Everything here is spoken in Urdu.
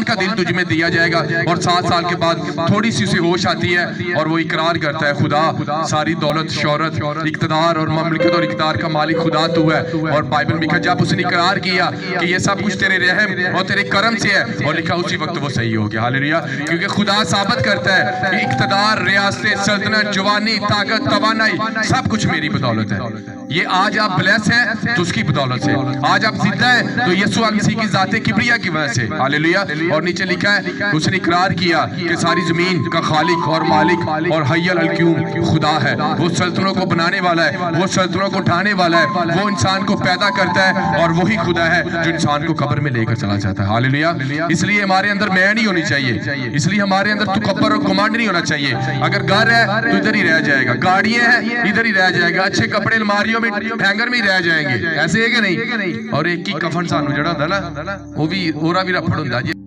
کا دل تجھ میں دیا جائے گا، اور 7 سال کے بعد تھوڑی سی اسے ہوش آتی ہے اور وہ اقرار کرتا ہے خدا ساری دولت شہرت اقتدار اور مملکت اور اقتدار کا مالک خدا تو ہے۔ اور بائبل میں لکھا جب اس نے اقرار کیا کہ یہ سب کچھ تیرے رحم اور تیرے کرم سے ہے، اور لکھا اسی وقت وہ صحیح ہو گیا۔ ہاللیلویہ! کیونکہ خدا ثابت کرتا ہے کہ اقتدار، ریاست، سلطنت، جوانی، طاقت، توانائی سب کچھ میری بدولت ہے۔ یہ آج آپ بلیس ہیں تو اس کی بدولت سے، آج آپ زندہ ہیں تو یسوع مسیح کی ذات کبریا کی وجہ سے۔ ہاللیلویہ! اور نیچے لکھا ہے اس نے اقرار کیا کہ ساری زمین کا خالق اور مالک اور حی القیوم خدا ہے، وہ سلطنوں کو بنانے والا ہے، وہ سلطنوں کو اٹھانے والا ہے، وہ انسان کو پیدا کرتا ہے، اور وہی خدا ہے جو انسان کو قبر میں لے کر چلا جاتا ہے۔ ہاللیلویہ! اس لیے ہمارے اندر میں نہیں ہونی چاہیے، اس لیے ہمارے اندر تکبر اور گھمنڈ نہیں ہونا چاہیے۔ اگر گھر ہے تو ادھر ہی رہ جائے گا، گاڑیاں ہیں ادھر ہی رہ جائے گا، اچھے کپڑے الماریوں میں ہینگر میں ہی رہ جائیں گے، ایسے ہے کہ نہیں؟ اور ایک کی کفن سانو جڑا ہوتا ہے نا وہ بھی اورا بھی رپڑ ہوتا ہے۔